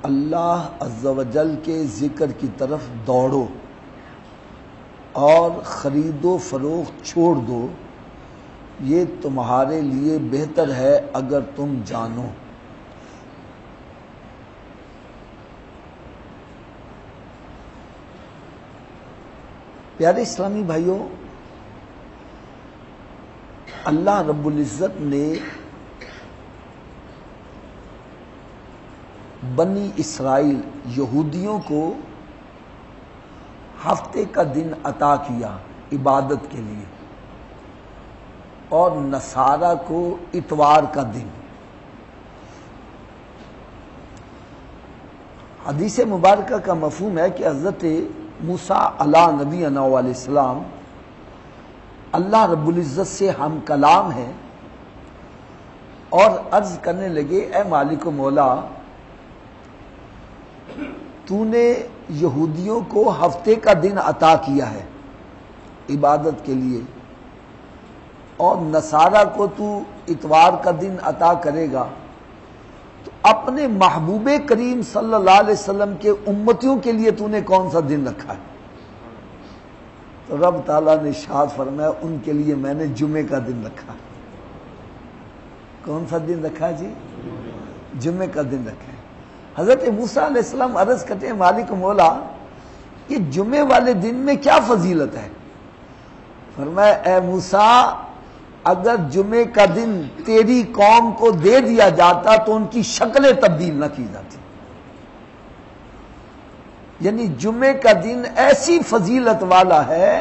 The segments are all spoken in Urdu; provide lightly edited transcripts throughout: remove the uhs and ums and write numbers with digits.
اللہ عز و جل کے ذکر کی طرف دوڑو اور خرید و فروخت چھوڑ دو، یہ تمہارے لیے بہتر ہے اگر تم جانو۔ پیارے اسلامی بھائیوں، اللہ رب العزت نے بنی اسرائیل یہودیوں کو ہفتے کا دن عطا کیا عبادت کے لیے، اور نصارہ کو اتوار کا دن۔ حدیث مبارکہ کا مفہوم ہے کہ حضرت موسیٰ علیہ نبی علیہ السلام اللہ رب العزت سے ہم کلام ہیں اور عرض کرنے لگے، اے مالک و مولا، تو نے یہودیوں کو ہفتے کا دن عطا کیا ہے عبادت کے لیے، اور نصارہ کو تو اتوار کا دن عطا کرے گا، تو اپنے محبوب کریم صلی اللہ علیہ وسلم کے امتیوں کے لیے تو نے کون سا دن رکھا ہے؟ تو رب تعالیٰ نے ارشاد فرمایا، ان کے لیے میں نے جمعے کا دن رکھا۔ کون سا دن رکھا جی؟ جمعے کا دن رکھا ہے۔ حضرت موسیٰ علیہ السلام عرض کرتے ہیں، مالک مولا، یہ جمعے والے دن میں کیا فضیلت ہے؟ فرمایا، اے موسیٰ، اگر جمعے کا دن تیری قوم کو دے دیا جاتا تو ان کی شکلیں تبدیل نہ کی جاتی۔ یعنی جمعے کا دن ایسی فضیلت والا ہے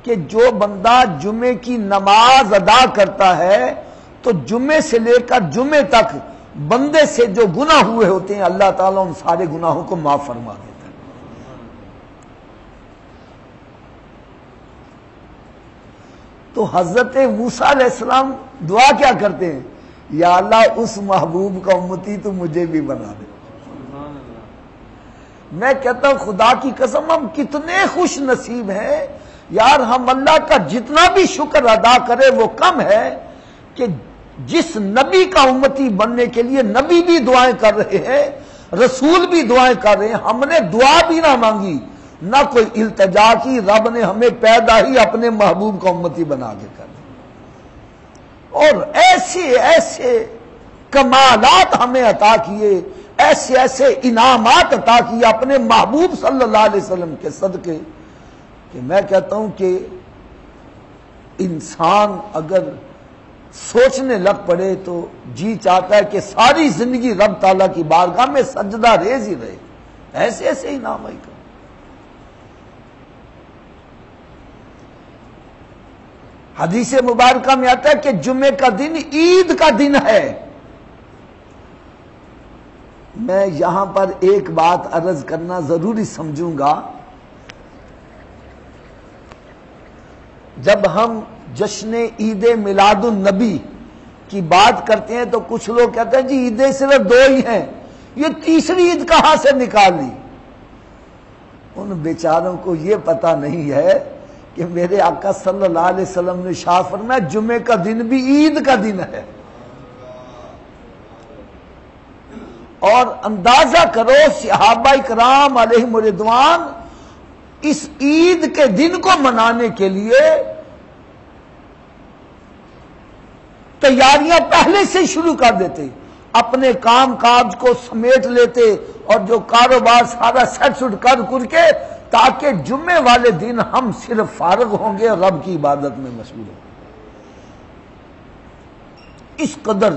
کہ جو بندہ جمعے کی نماز ادا کرتا ہے تو جمعے سے لے کر جمعے تک بندے سے جو گناہ ہوئے ہوتے ہیں اللہ تعالیٰ ان سارے گناہوں کو معاف فرما دیتا ہے۔ تو حضرت موسیٰ علیہ السلام دعا کیا کرتے ہیں؟ یا اللہ، اس محبوب کا امتی تو مجھے بھی بنا دے۔ میں کہتا ہوں خدا کی قسم، ہم کتنے خوش نصیب ہیں یار، ہم اللہ کا جتنا بھی شکر ادا کرے وہ کم ہے کہ جس نبی کا امتی بننے کے لیے نبی بھی دعائیں کر رہے ہیں، رسول بھی دعائیں کر رہے ہیں، ہم نے دعا بھی نہ مانگی، نہ کوئی التجا کی، رب نے ہمیں پیدا ہی اپنے محبوب کا امتی بنا کے کر دیا، اور ایسے ایسے کمالات ہمیں عطا کیے، ایسے ایسے انعامات عطا کیے اپنے محبوب صلی اللہ علیہ وسلم کے صدقے، کہ میں کہتا ہوں کہ انسان اگر سوچنے لگ پڑے تو جی چاہتا ہے کہ ساری زندگی رب تعالیٰ کی بارگاہ میں سجدہ ریز ہی رہے، ایسے ایسے انعام ہی کا۔ حدیث مبارکہ میں آتا ہے کہ جمعے کا دن عید کا دن ہے۔ میں یہاں پر ایک بات عرض کرنا ضروری سمجھوں گا، جب ہم جشن عید میلاد النبی کی بات کرتے ہیں تو کچھ لوگ کہتے ہیں جی عیدیں صرف دو ہی ہیں، یہ تیسری عید کہاں سے نکال لی؟ ان بیچاروں کو یہ پتہ نہیں ہے کہ میرے آقا صلی اللہ علیہ وسلم نے ارشاد فرمایا جمعے کا دن بھی عید کا دن ہے، اور اندازہ کرو صحابہ کرام علیہم رضوان اس عید کے دن کو منانے کے لیے تیاریاں پہلے سے شروع کر دیتے، اپنے کام کاج کو سمیٹ لیتے اور جو کاروبار سارا سیٹ سٹ کر کے، تاکہ جمعے والے دن ہم صرف فارغ ہوں گے اور رب کی عبادت میں مشغول ہوں گے۔ اس قدر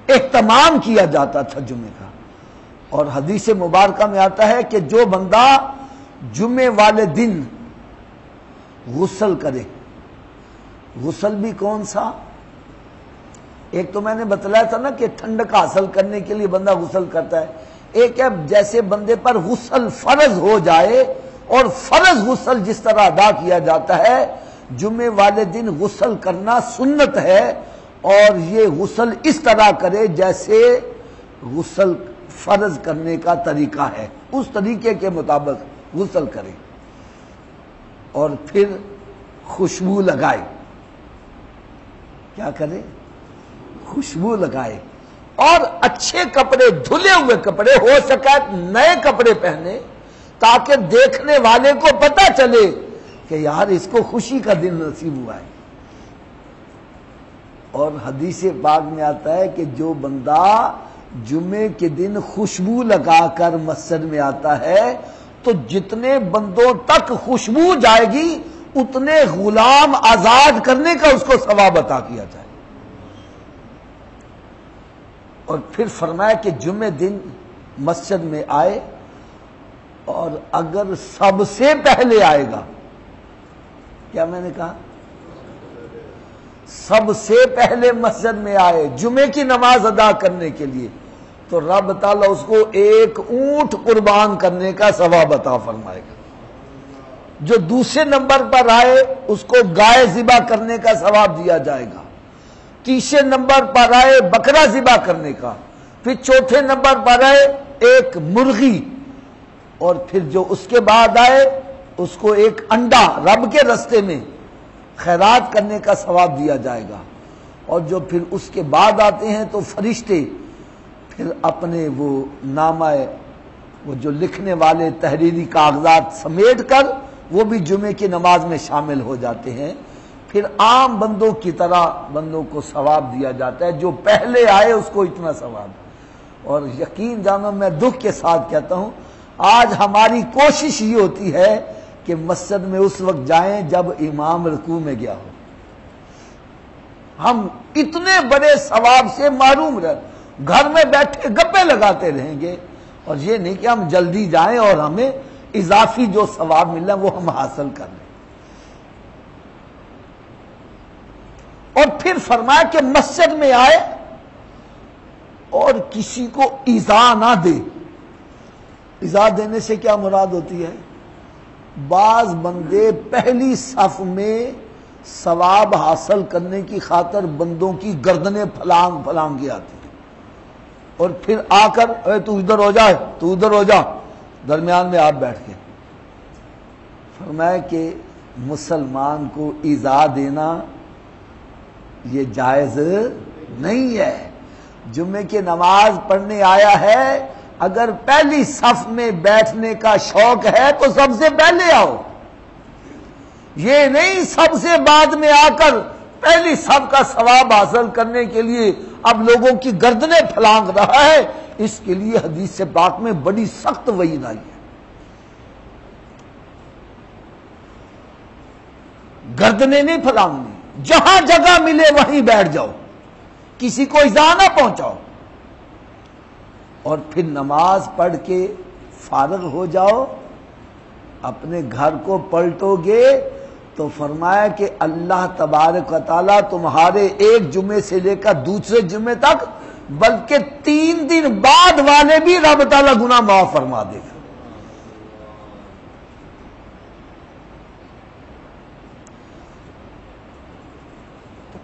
اہتمام کیا جاتا تھا جمعے کا۔ اور حدیث مبارکہ میں آتا ہے کہ جو بندہ جمعے والے دن غسل کرے، غسل بھی کون سا؟ ایک تو میں نے بتلایا تھا نا کہ ٹھنڈک حاصل کرنے کے لیے بندہ غسل کرتا ہے، ایک ہے جیسے بندے پر غسل فرض ہو جائے، اور فرض غسل جس طرح ادا کیا جاتا ہے جمعے والے دن غسل کرنا سنت ہے، اور یہ غسل اس طرح کرے جیسے غسل فرض کرنے کا طریقہ ہے، اس طریقے کے مطابق غسل کرے، اور پھر خوشبو لگائے۔ کیا کرے؟ خوشبو لگائے، اور اچھے کپڑے، دھلے ہوئے کپڑے، ہو سکے نئے کپڑے پہنے تاکہ دیکھنے والے کو پتہ چلے کہ یار اس کو خوشی کا دن نصیب ہوا ہے۔ اور حدیث پاک میں آتا ہے کہ جو بندہ جمعے کے دن خوشبو لگا کر مسجد میں آتا ہے تو جتنے بندوں تک خوشبو جائے گی اتنے غلام آزاد کرنے کا اس کو ثواب عطا کیا جائے۔ اور پھر فرمایا کہ جمعے دن مسجد میں آئے اور اگر سب سے پہلے آئے گا، کیا میں نے کہا؟ سب سے پہلے مسجد میں آئے جمعے کی نماز ادا کرنے کے لیے تو رب تعالیٰ اس کو ایک اونٹ قربان کرنے کا ثواب عطا فرمائے گا۔ جو دوسرے نمبر پر آئے اس کو گائے ذبح کرنے کا ثواب دیا جائے گا، تیسرے نمبر پر آئے بکرا ذبح کرنے کا، پھر چوتھے نمبر پر آئے ایک مرغی، اور پھر جو اس کے بعد آئے اس کو ایک انڈا رب کے رستے میں خیرات کرنے کا ثواب دیا جائے گا۔ اور جو پھر اس کے بعد آتے ہیں تو فرشتے پھر اپنے وہ نامہ، وہ جو لکھنے والے تحریری کاغذات سمیٹ کر وہ بھی جمعے کی نماز میں شامل ہو جاتے ہیں۔ پھر عام بندوں کی طرح بندوں کو ثواب دیا جاتا ہے، جو پہلے آئے اس کو اتنا ثواب۔ اور یقین جانو میں دکھ کے ساتھ کہتا ہوں آج ہماری کوشش یہ ہوتی ہے کہ مسجد میں اس وقت جائیں جب امام رکوع میں گیا ہو۔ ہم اتنے بڑے ثواب سے محروم رہ، گھر میں بیٹھے گپے لگاتے رہیں گے، اور یہ نہیں کہ ہم جلدی جائیں اور ہمیں اضافی جو ثواب مل رہا ہے وہ ہم حاصل کر لیں۔ اور پھر فرمایا کہ مسجد میں آئے اور کسی کو ایذا نہ دے۔ ایذا دینے سے کیا مراد ہوتی ہے؟ بعض بندے پہلی صف میں ثواب حاصل کرنے کی خاطر بندوں کی گردنیں پھلانگ پھلانگ کے آتی ہیں، اور پھر آ کر اے تو ادھر ہو جائے، تو ادھر ہو جا، درمیان میں آپ بیٹھ کے۔ فرمایا کہ مسلمان کو ایذا دینا یہ جائز نہیں ہے۔ جمعے کی نماز پڑھنے آیا ہے، اگر پہلی صف میں بیٹھنے کا شوق ہے تو سب سے پہلے آؤ، یہ نہیں سب سے بعد میں آ کر پہلی صف کا ثواب حاصل کرنے کے لیے اب لوگوں کی گردنیں پھلانگ رہا ہے۔ اس کے لیے حدیث پاک میں بڑی سخت وعید آئی ہے۔ گردنیں نہیں پھلانگنی، جہاں جگہ ملے وہیں بیٹھ جاؤ، کسی کو ایذا نہ پہنچاؤ، اور پھر نماز پڑھ کے فارغ ہو جاؤ، اپنے گھر کو پلٹو گے تو فرمایا کہ اللہ تبارک و تعالیٰ تمہارے ایک جمعے سے لے کر دوسرے جمعے تک بلکہ 3 دن بعد والے بھی رب تعالیٰ گناہ معاف فرما دے گا۔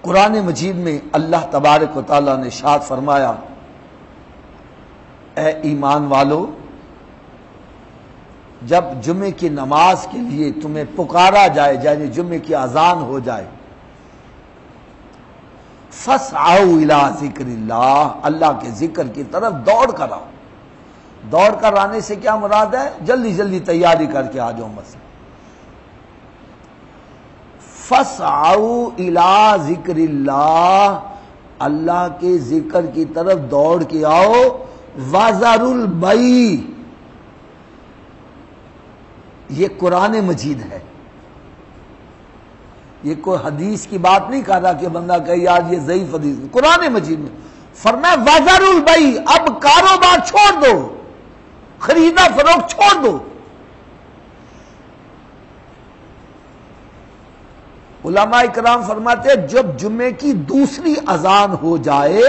قرآن مجید میں اللہ تبارک و تعالیٰ نے ارشاد فرمایا، اے ایمان والو، جب جمعے کی نماز کے لیے تمہیں پکارا جائے، یعنی جمعے کی اذان ہو جائے، فَاسْعَوْا إِلَىٰ ذِكْرِ اللَّهِ، اللہ کے ذکر کی طرف دوڑ کر آؤ۔ دوڑ کر آنے سے کیا مراد ہے؟ جلدی جلدی تیاری کر کے آ جاؤ مسجد۔ فَاسْعَوْا إِلَىٰ ذِكْرِ اللَّهِ، اللہ کے ذکر کی طرف دوڑ کے آؤ۔ وَذَرُوا الْبَيْعَ، یہ قرآن مجید ہے، یہ کوئی حدیث کی بات نہیں کہا کہ بندہ کہے یار یہ ضعیف حدیث، قرآن مجید میں فرمایا وَذَرُوا الْبَيْعَ، اب کاروبار چھوڑ دو، خریدا فروخت چھوڑ دو۔ علماء کرام فرماتے ہیں جب جمعے کی دوسری اذان ہو جائے،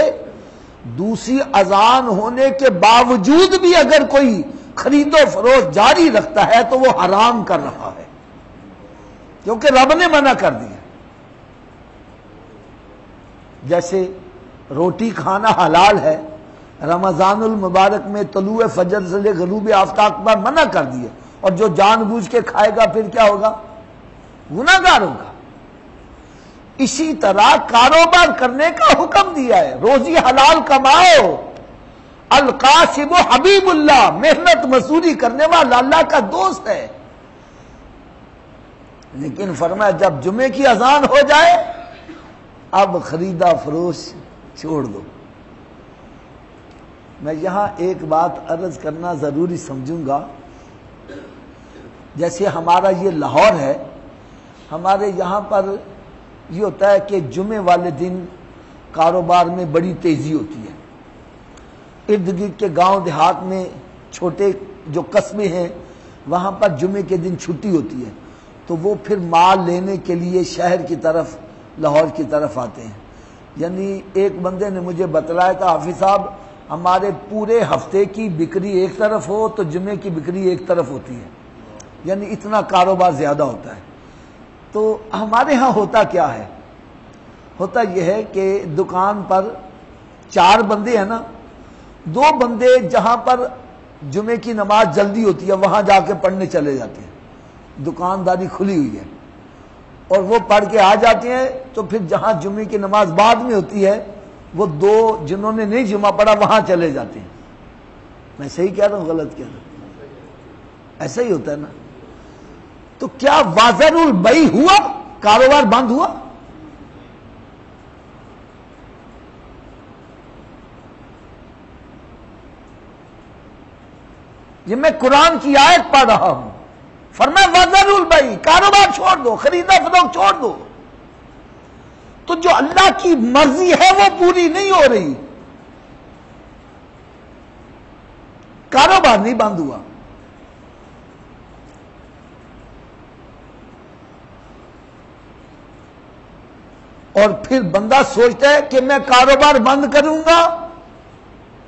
دوسری اذان ہونے کے باوجود بھی اگر کوئی خرید و فروخت جاری رکھتا ہے تو وہ حرام کر رہا ہے، کیونکہ رب نے منع کر دیا۔ جیسے روٹی کھانا حلال ہے، رمضان المبارک میں طلوع فجر سے لے غروب آفتاب پر منع کر دیا، اور جو جان بوجھ کے کھائے گا پھر کیا ہوگا؟ گناہگار ہوگا۔ اسی طرح کاروبار کرنے کا حکم دیا ہے، روزی حلال کماؤ، القاسم حبیب اللہ، محنت مزدوری کرنے والا اللہ کا دوست ہے، لیکن فرمایا جب جمعے کی اذان ہو جائے اب خریدا فروش چھوڑ دو۔ میں یہاں ایک بات عرض کرنا ضروری سمجھوں گا، جیسے ہمارا یہ لاہور ہے، ہمارے یہاں پر یہ ہوتا ہے کہ جمعے والے دن کاروبار میں بڑی تیزی ہوتی ہے، ارد گرد کے گاؤں دیہات میں چھوٹے جو قصبے ہیں وہاں پر جمعے کے دن چھٹی ہوتی ہے، تو وہ پھر مال لینے کے لیے شہر کی طرف، لاہور کی طرف آتے ہیں۔ یعنی ایک بندے نے مجھے بتلایا تھا، حافظ صاحب ہمارے پورے ہفتے کی بکری ایک طرف ہو تو جمعے کی بکری ایک طرف ہوتی ہے، یعنی اتنا کاروبار زیادہ ہوتا ہے۔ تو ہمارے ہاں ہوتا کیا ہے، ہوتا یہ ہے کہ دکان پر 4 بندے ہیں نا، 2 بندے جہاں پر جمعے کی نماز جلدی ہوتی ہے وہاں جا کے پڑھنے چلے جاتے ہیں، دکانداری کھلی ہوئی ہے، اور وہ پڑھ کے آ جاتے ہیں، تو پھر جہاں جمعے کی نماز بعد میں ہوتی ہے وہ 2 جنہوں نے نہیں جمعہ پڑھا وہاں چلے جاتے ہیں۔ میں صحیح کہہ رہا ہوں غلط کہہ رہا ہوں؟ ایسا ہی ہوتا ہے نا۔ تو کیا وازر البیع ہوا، کاروبار بند ہوا؟ یہ میں قرآن کی آیت پڑھ رہا ہوں، فرمایا وازر البیع، کاروبار چھوڑ دو، خریدا فروخت چھوڑ دو۔ تو جو اللہ کی مرضی ہے وہ پوری نہیں ہو رہی، کاروبار نہیں بند ہوا۔ اور پھر بندہ سوچتا ہے کہ میں کاروبار بند کروں گا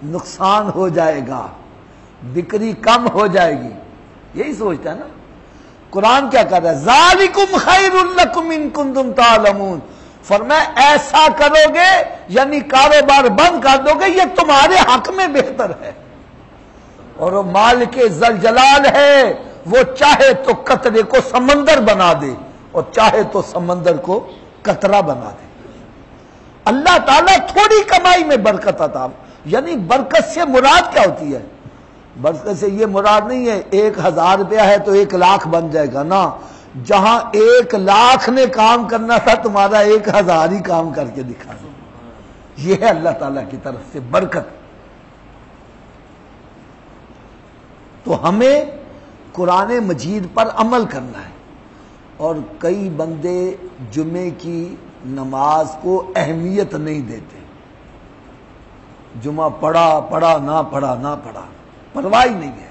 نقصان ہو جائے گا، بکری کم ہو جائے گی، یہی سوچتا ہے نا۔ قرآن کیا کہتا ہے، ذالکم خیر لکم ان کنتم تعلمون، فرمایا ایسا کرو گے یعنی کاروبار بند کر دو گے یہ تمہارے حق میں بہتر ہے، اور وہ مالک ذل جلال ہے، وہ چاہے تو قطرے کو سمندر بنا دے اور چاہے تو سمندر کو قطرہ بنا دے۔ اللہ تعالیٰ تھوڑی کمائی میں برکت عطا، یعنی برکت سے مراد کیا ہوتی ہے؟ برکت سے یہ مراد نہیں ہے 1000 روپیہ ہے تو 1 لاکھ بن جائے گا، نا، جہاں 1 لاکھ نے کام کرنا تھا تمہارا 1000 ہی کام کر کے دکھا دو، یہ ہے اللہ تعالیٰ کی طرف سے برکت۔ تو ہمیں قرآن مجید پر عمل کرنا ہے، اور کئی بندے جمعے کی نماز کو اہمیت نہیں دیتے، جمعہ پڑھا نہ پڑھا پرواہ نہیں ہے۔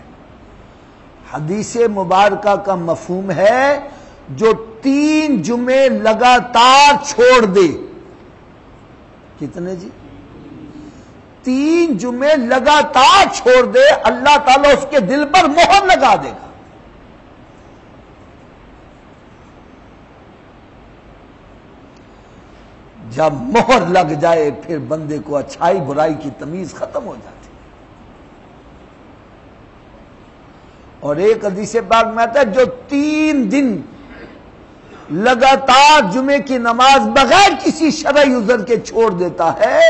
حدیث مبارکہ کا مفہوم ہے جو 3 جمعے لگاتار چھوڑ دے، کتنے جی؟ 3 جمعے لگاتار چھوڑ دے، اللہ تعالیٰ اس کے دل پر مہر لگا دے گا۔ جب مہر لگ جائے پھر بندے کو اچھائی برائی کی تمیز ختم ہو جاتی۔ اور ایک حدیث پاک میں آتا ہے جو 3 دن لگاتار جمعے کی نماز بغیر کسی شرعی عذر کے چھوڑ دیتا ہے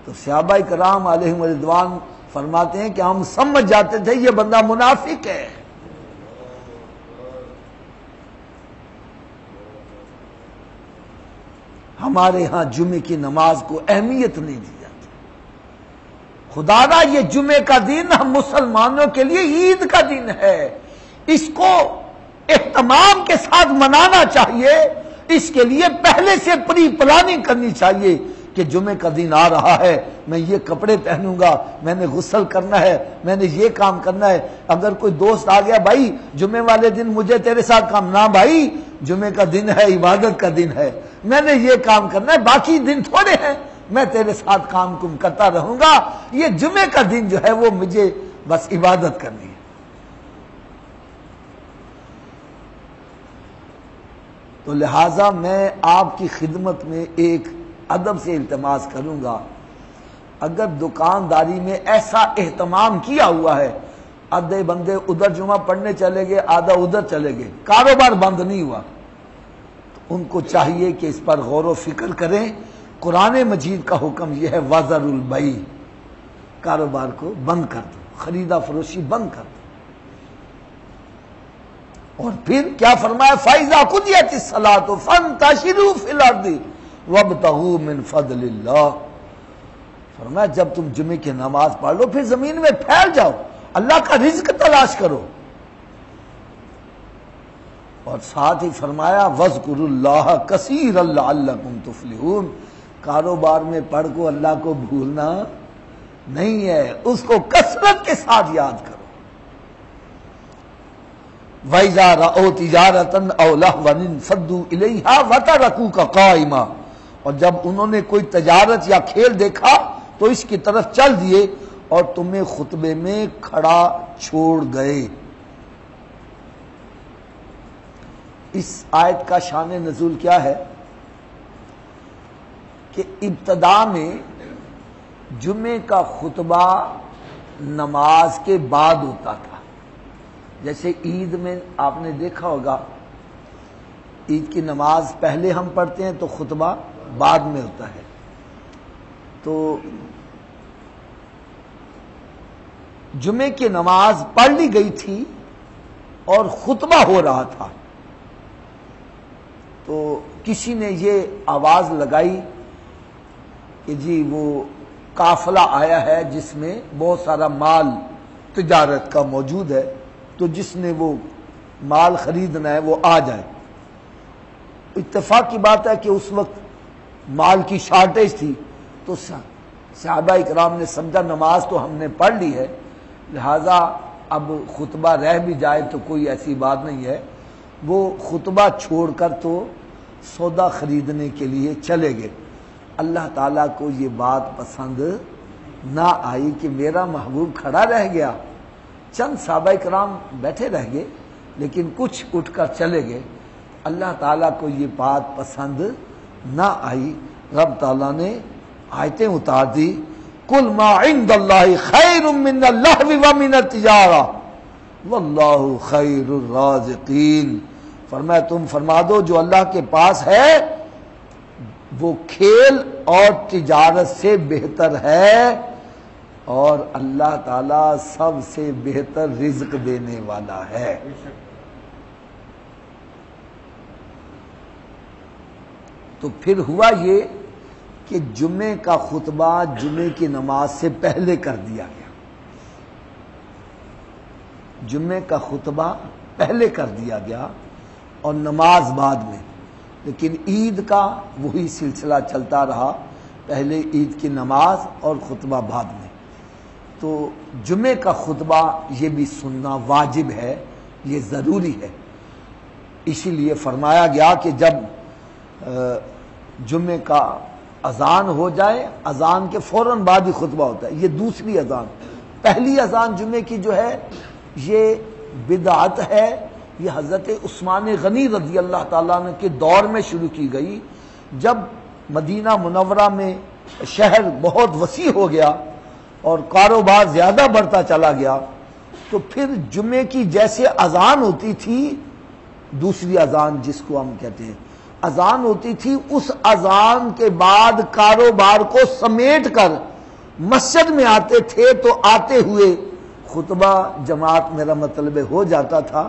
تو صحابہ کرام علیہم رضوان فرماتے ہیں کہ ہم سمجھ جاتے تھے یہ بندہ منافق ہے۔ ہمارے ہاں جمعے کی نماز کو اہمیت نہیں دی جاتی۔ خدا را یہ جمعے کا دن ہم مسلمانوں کے لیے عید کا دن ہے، اس کو اہتمام کے ساتھ منانا چاہیے، اس کے لیے پہلے سے پری پلاننگ کرنی چاہیے کہ جمعے کا دن آ رہا ہے، میں یہ کپڑے پہنوں گا، میں نے غسل کرنا ہے، میں نے یہ کام کرنا ہے۔ اگر کوئی دوست آ گیا، بھائی جمعے والے دن مجھے تیرے ساتھ کام، نہ بھائی جمعے کا دن ہے، عبادت کا دن ہے، میں نے یہ کام کرنا ہے، باقی دن تھوڑے ہیں، میں تیرے ساتھ کام کرتا رہوں گا، یہ جمعے کا دن جو ہے وہ مجھے بس عبادت کرنی ہے۔ تو لہٰذا میں آپ کی خدمت میں ایک ادب سے التماس کروں گا، اگر دکانداری میں ایسا اہتمام کیا ہوا ہے آدھے بندے ادھر جمعہ پڑھنے چلے گئے، آدھا ادھر چلے گئے، کاروبار بند نہیں ہوا۔ تو ان کو چاہیے کہ اس پر غور و فکر کریں۔ قرآن مجید کا حکم یہ ہے وَذَرُ الْبَيْعَ، کاروبار کو بند کر دو، خریدا فروشی بند کر دو۔ اور پھر کیا فرمایا فَإِذَا قُضِيَتِ الصَّلَاةُ فَانتَشِرُوا فِي الْأَرْضِ وَابْتَغُوا مِنْ فَضْلِ اللَّهِ، فرمایا جب تم جمعے کی نماز پڑھ لو پھر زمین میں پھیل جاؤ، اللہ کا رزق تلاش کرو۔ اور ساتھ ہی فرمایا وَاذْكُرُوا اللَّهَ كَثِيرًا لَعَلَّكُمْ تُفْلِحُونَ، کاروبار میں پڑھ کو اللہ کو بھولنا نہیں ہے، اس کو کثرت کے ساتھ یاد کرو۔ وَإِذَا رَأَوْا تِجَارَةً أَوْ لَهْوًا انفَضُّوا إِلَيْهَا وَتَرَكُوكَ قَائِمًا، اور جب انہوں نے کوئی تجارت یا کھیل دیکھا تو اس کی طرف چل دیے اور تمہیں خطبے میں کھڑا چھوڑ گئے۔ اس آیت کا شان نزول کیا ہے کہ ابتدا میں جمعے کا خطبہ نماز کے بعد ہوتا تھا۔ جیسے عید میں آپ نے دیکھا ہوگا عید کی نماز پہلے ہم پڑھتے ہیں تو خطبہ بعد میں ہوتا ہے۔ تو جمعے کی نماز پڑھ لی گئی تھی اور خطبہ ہو رہا تھا، تو کسی نے یہ آواز لگائی کہ جی وہ قافلہ آیا ہے جس میں بہت سارا مال تجارت کا موجود ہے، تو جس نے وہ مال خریدنا ہے وہ آ جائے۔ اتفاق کی بات ہے کہ اس وقت مال کی شارٹیج تھی، تو صحابہ اکرام نے سمجھا نماز تو ہم نے پڑھ لی ہے، لہذا اب خطبہ رہ بھی جائے تو کوئی ایسی بات نہیں ہے۔ وہ خطبہ چھوڑ کر تو سودا خریدنے کے لیے چلے گئے۔ اللہ تعالیٰ کو یہ بات پسند نہ آئی کہ میرا محبوب کھڑا رہ گیا، چند صحابہ کرام بیٹھے رہ گئے لیکن کچھ اٹھ کر چلے گئے۔ اللہ تعالیٰ کو یہ بات پسند نہ آئی، رب تعالیٰ نے آیتیں اتار دی قُلْ مَا عِنْدَ اللَّهِ خَيْرٌ مِّنَ اللَّهْوِ وَمِنَ التِّجَارَةِ وَاللَّهُ خَيْرُ الرَّازِقِينَ، فرمایا تم فرما دو جو اللہ کے پاس ہے وہ کھیل اور تجارت سے بہتر ہے، اور اللہ تعالی سب سے بہتر رزق دینے والا ہے۔ تو پھر ہوا یہ کہ جمعے کا خطبہ جمعے کی نماز سے پہلے کر دیا گیا، جمعے کا خطبہ پہلے کر دیا گیا اور نماز بعد میں، لیکن عید کا وہی سلسلہ چلتا رہا، پہلے عید کی نماز اور خطبہ بعد میں۔ تو جمعے کا خطبہ یہ بھی سننا واجب ہے، یہ ضروری ہے، اسی لیے فرمایا گیا کہ جب جمعے کا اذان ہو جائے، اذان کے فوراً بعد ہی خطبہ ہوتا ہے۔ یہ دوسری اذان، پہلی اذان جمعے کی جو ہے یہ بدعت ہے، یہ حضرت عثمان غنی رضی اللہ تعالیٰ عنہ کے دور میں شروع کی گئی، جب مدینہ منورہ میں شہر بہت وسیع ہو گیا اور کاروبار زیادہ بڑھتا چلا گیا، تو پھر جمعے کی جیسے اذان ہوتی تھی، دوسری اذان جس کو ہم کہتے ہیں اذان ہوتی تھی، اس اذان کے بعد کاروبار کو سمیٹ کر مسجد میں آتے تھے، تو آتے ہوئے خطبہ جماعت میرا مطلب ہو جاتا تھا۔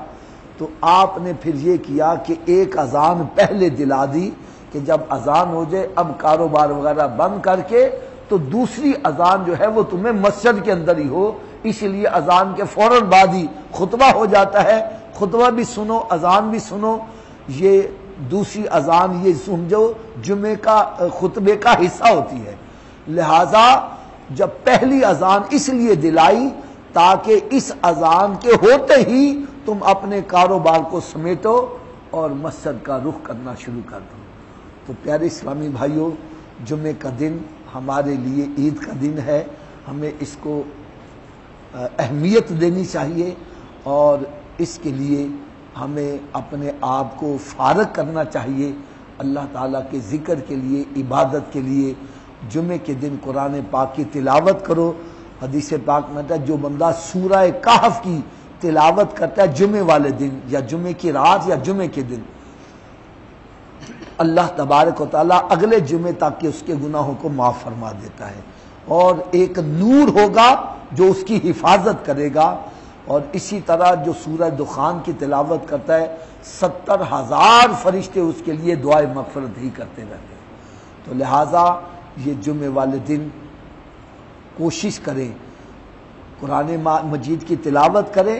تو آپ نے پھر یہ کیا کہ ایک اذان پہلے دلا دی کہ جب اذان ہو جائے اب کاروبار وغیرہ بند کر کے تو دوسری اذان جو ہے وہ تمہیں مسجد کے اندر ہی ہو، اس لیے اذان کے فوراً بعد ہی خطبہ ہو جاتا ہے۔ خطبہ بھی سنو، اذان بھی سنو، یہ دوسری اذان یہ سمجھو جمعے کا خطبے کا حصہ ہوتی ہے۔ لہذا جب پہلی اذان اس لیے دلائی تاکہ اس اذان کے ہوتے ہی تم اپنے کاروبار کو سمیٹو اور مسجد کا رخ کرنا شروع کر دو۔ تو پیارے اسلامی بھائیوں، جمعے کا دن ہمارے لیے عید کا دن ہے، ہمیں اس کو اہمیت دینی چاہیے اور اس کے لیے ہمیں اپنے آپ کو فارغ کرنا چاہیے اللہ تعالیٰ کے ذکر کے لیے، عبادت کے لیے۔ جمعے کے دن قرآن پاک کی تلاوت کرو، حدیث پاک میں آتا ہے جو بندہ سورہ کہف کی تلاوت کرتا ہے جمعے والے دن یا جمعے کی رات یا جمعے کے دن، اللہ تبارک و تعالیٰ اگلے جمعے تک کے اس کے گناہوں کو معاف فرما دیتا ہے، اور ایک نور ہوگا جو اس کی حفاظت کرے گا۔ اور اسی طرح جو سورہ دخان کی تلاوت کرتا ہے 70,000 فرشتے اس کے لیے دعائے مغفرت ہی کرتے رہتے ہیں۔ تو لہٰذا یہ جمعے والے دن کوشش کریں، قرآن مجید کی تلاوت کریں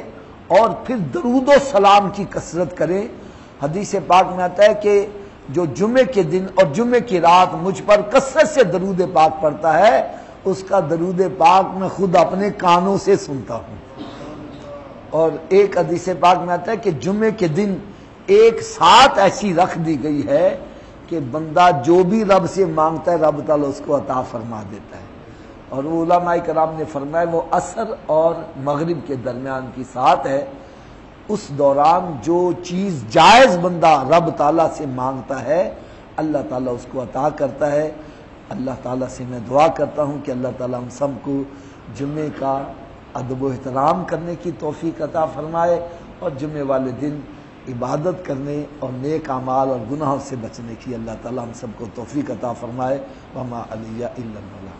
اور پھر درود و سلام کی کثرت کریں۔ حدیث پاک میں آتا ہے کہ جو جمعے کے دن اور جمعے کی رات مجھ پر کثرت سے درود پاک پڑھتا ہے، اس کا درود پاک میں خود اپنے کانوں سے سنتا ہوں۔ اور ایک حدیث پاک میں آتا ہے کہ جمعے کے دن ایک ساتھ ایسی رکھ دی گئی ہے کہ بندہ جو بھی رب سے مانگتا ہے رب تعالیٰ اس کو عطا فرما دیتا ہے۔ اور وہ علماء کرام نے فرمایا وہ عصر اور مغرب کے درمیان کی ساتھ ہے، اس دوران جو چیز جائز بندہ رب تعالیٰ سے مانگتا ہے اللہ تعالیٰ اس کو عطا کرتا ہے۔ اللہ تعالیٰ سے میں دعا کرتا ہوں کہ اللہ تعالیٰ ہم سب کو جمعے کا ادب و احترام کرنے کی توفیق عطا فرمائے، اور جمعے والے دن عبادت کرنے اور نیک اعمال اور گناہوں سے بچنے کی اللہ تعالیٰ ہم سب کو توفیق عطا فرمائے۔ وما علیہ الا البلاغ۔